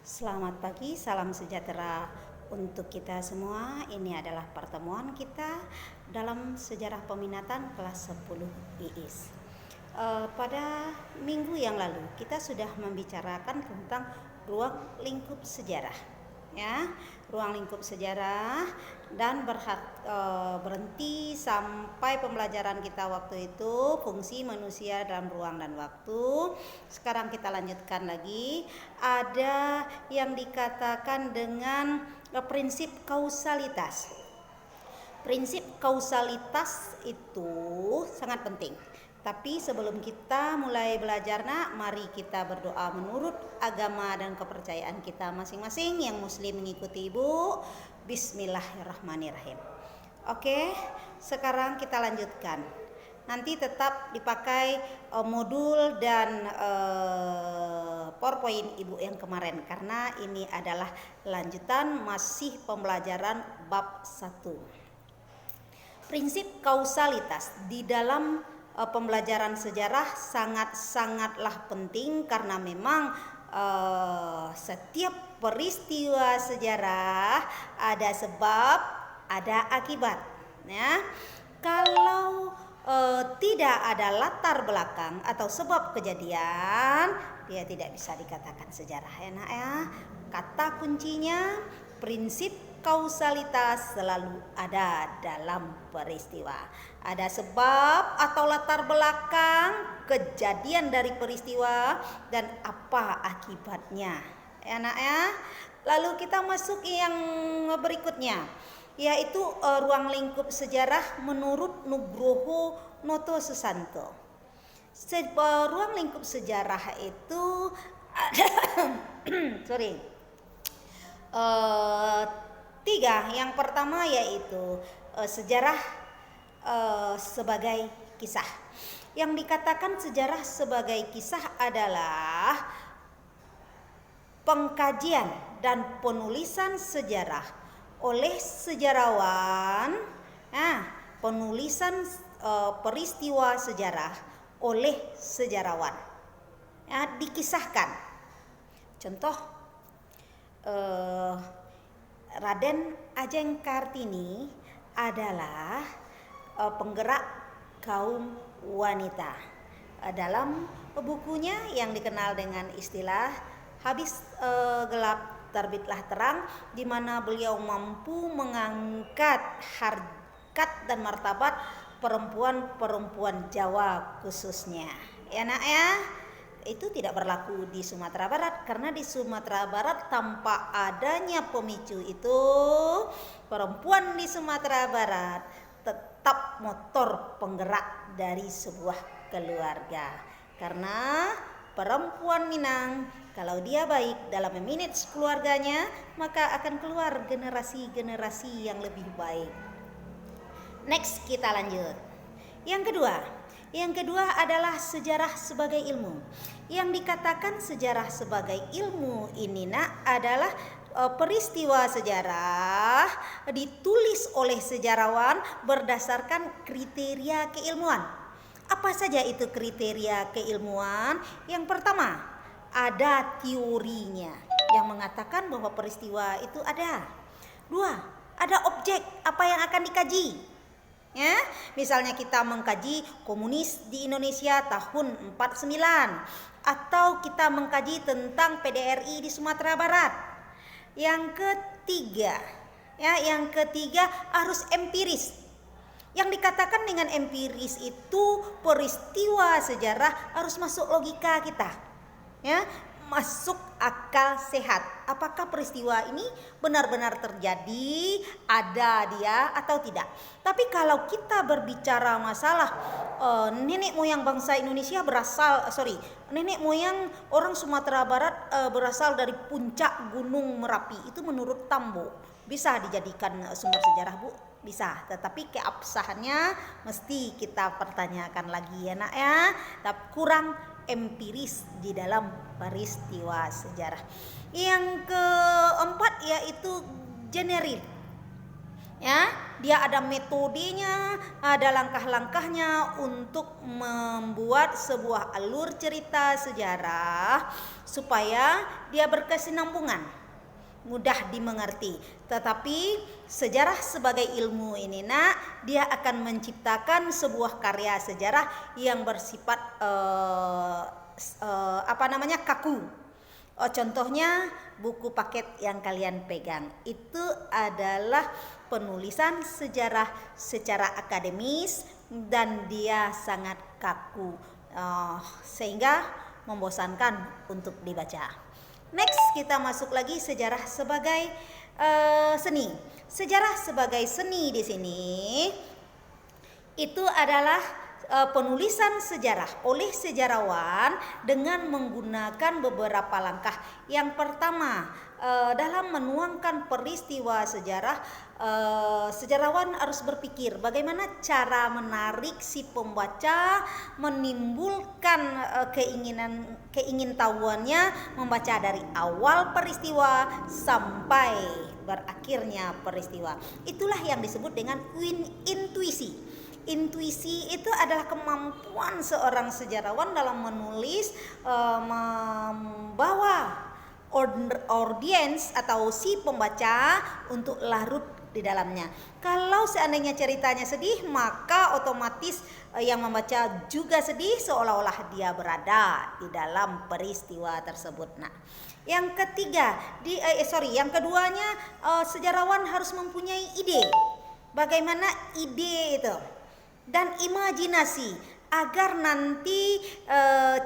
Selamat pagi, salam sejahtera untuk kita semua. Ini adalah pertemuan kita dalam sejarah peminatan kelas 10 IIS. Pada minggu yang lalu kita sudah membicarakan tentang ruang lingkup sejarah, ya, ruang lingkup sejarah, dan berhenti sampai pembelajaran kita waktu itu fungsi manusia dalam ruang dan waktu. Sekarang kita lanjutkan lagi. Ada yang dikatakan dengan prinsip kausalitas. Prinsip kausalitas itu sangat penting. Tapi sebelum kita mulai belajar, mari kita berdoa menurut agama dan kepercayaan kita masing-masing. Yang muslim mengikuti ibu. Bismillahirrahmanirrahim. Oke, sekarang kita lanjutkan. Nanti tetap dipakai modul dan PowerPoint ibu yang kemarin, karena ini adalah lanjutan masih pembelajaran bab 1. Prinsip kausalitas di dalam pembelajaran sejarah sangat-sangatlah penting, karena memang setiap peristiwa sejarah ada sebab, ada akibat, ya. Kalau tidak ada latar belakang atau sebab kejadian, dia tidak bisa dikatakan sejarah, ya. Kata kuncinya prinsip kausalitas selalu ada dalam peristiwa. Ada sebab atau latar belakang kejadian dari peristiwa dan apa akibatnya, ya. Lalu kita masuk yang berikutnya, yaitu ruang lingkup sejarah menurut Nugroho Noto Susanto. Ruang lingkup sejarah itu tiga. Yang pertama yaitu sejarah sebagai kisah. Yang dikatakan sejarah sebagai kisah adalah pengkajian dan penulisan sejarah oleh sejarawan, penulisan peristiwa sejarah oleh sejarawan, dikisahkan. Contoh, Raden Ajeng Kartini adalah penggerak kaum wanita. Dalam bukunya yang dikenal dengan istilah Habis Gelap Terbitlah Terang, di mana beliau mampu mengangkat harkat dan martabat perempuan-perempuan Jawa khususnya, ya. Itu tidak berlaku di Sumatera Barat, karena di Sumatera Barat tanpa adanya pemicu itu, perempuan di Sumatera Barat tetap motor penggerak dari sebuah keluarga. Karena perempuan Minang, kalau dia baik dalam memanage keluarganya, maka akan keluar generasi-generasi yang lebih baik. Next, kita lanjut. Yang kedua adalah sejarah sebagai ilmu. Yang dikatakan sejarah sebagai ilmu ini adalah peristiwa sejarah ditulis oleh sejarawan berdasarkan kriteria keilmuan. Apa saja itu kriteria keilmuan? Yang pertama, ada teorinya yang mengatakan bahwa peristiwa itu ada. 2, ada objek apa yang akan dikaji. Ya, misalnya kita mengkaji komunis di Indonesia tahun 49, atau kita mengkaji tentang PDRI di Sumatera Barat. Yang ketiga harus empiris. Yang dikatakan dengan empiris itu peristiwa sejarah harus masuk logika kita, ya, masuk akal sehat. Apakah peristiwa ini benar-benar terjadi, ada dia atau tidak. Tapi kalau kita berbicara masalah nenek moyang bangsa Indonesia nenek moyang orang Sumatera Barat berasal dari puncak Gunung Merapi, itu menurut Tambo bisa dijadikan sumber sejarah, Bu? Bisa, tetapi keabsahannya mesti kita pertanyakan lagi, ya, tapi kurang empiris di dalam peristiwa sejarah. Yang keempat yaitu generik. Ya, dia ada metodenya, ada langkah-langkahnya untuk membuat sebuah alur cerita sejarah supaya dia berkesinambungan, mudah dimengerti. Tetapi sejarah sebagai ilmu ini dia akan menciptakan sebuah karya sejarah yang bersifat kaku. Contohnya buku paket yang kalian pegang itu adalah penulisan sejarah secara akademis dan dia sangat kaku sehingga membosankan untuk dibaca. Next, kita masuk lagi sejarah sebagai seni. Sejarah sebagai seni di sini itu adalah penulisan sejarah oleh sejarawan dengan menggunakan beberapa langkah. Yang pertama, dalam menuangkan peristiwa sejarah, sejarawan harus berpikir bagaimana cara menarik si pembaca, menimbulkan keingintahuannya membaca dari awal peristiwa sampai berakhirnya peristiwa. Itulah yang disebut dengan intuisi. Intuisi itu adalah kemampuan seorang sejarawan dalam menulis, membawa audiens atau si pembaca untuk larut di dalamnya. Kalau seandainya ceritanya sedih, maka otomatis yang membaca juga sedih, seolah-olah dia berada di dalam peristiwa tersebut. Nah, yang keduanya, sejarawan harus mempunyai ide. Bagaimana ide itu? Dan imajinasi agar nanti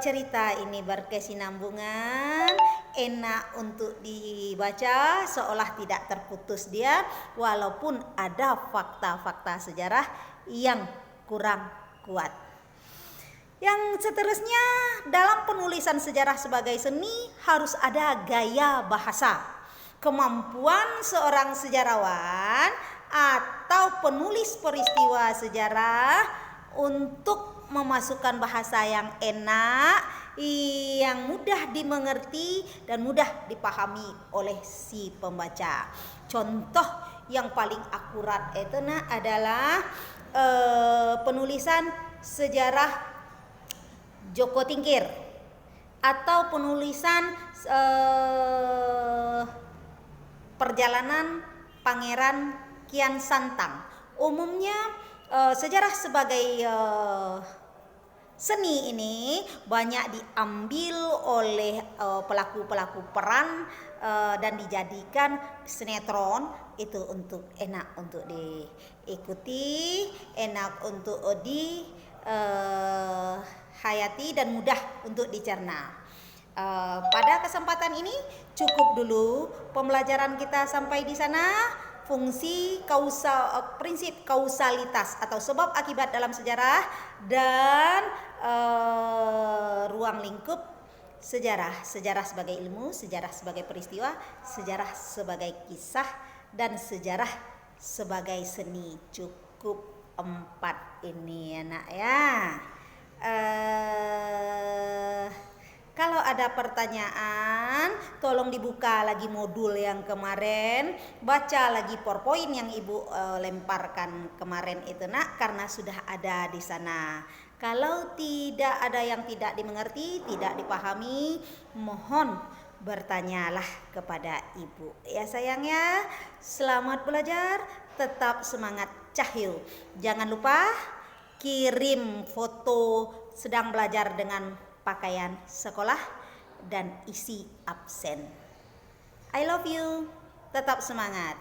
cerita ini berkesinambungan, enak untuk dibaca, seolah tidak terputus dia walaupun ada fakta-fakta sejarah yang kurang kuat. Yang seterusnya, dalam penulisan sejarah sebagai seni harus ada gaya bahasa. Kemampuan seorang sejarawan atau penulis peristiwa sejarah untuk memasukkan bahasa yang enak, yang mudah dimengerti dan mudah dipahami oleh si pembaca. Contoh yang paling akurat itu adalah penulisan sejarah Joko Tingkir atau penulisan perjalanan Pangeran Kian Santang. Umumnya sejarah sebagai seni ini banyak diambil oleh pelaku-pelaku peran dan dijadikan sinetron. Itu untuk enak untuk diikuti, enak untuk dihayati dan mudah untuk dicerna. Pada kesempatan ini cukup dulu pembelajaran kita sampai di sana. Fungsi prinsip kausalitas atau sebab akibat dalam sejarah dan ruang lingkup sejarah. Sejarah sebagai ilmu, sejarah sebagai peristiwa, sejarah sebagai kisah, dan sejarah sebagai seni. Cukup 4 ini anak ya. Kalau ada pertanyaan, tolong dibuka lagi modul yang kemarin, baca lagi PowerPoint yang Ibu lemparkan kemarin itu karena sudah ada di sana. Kalau tidak ada yang tidak dimengerti, tidak dipahami, mohon bertanyalah kepada Ibu. Ya sayang ya, selamat belajar, tetap semangat Cahyo. Jangan lupa kirim foto sedang belajar dengan pakaian sekolah dan isi absen. I love you. Tetap semangat.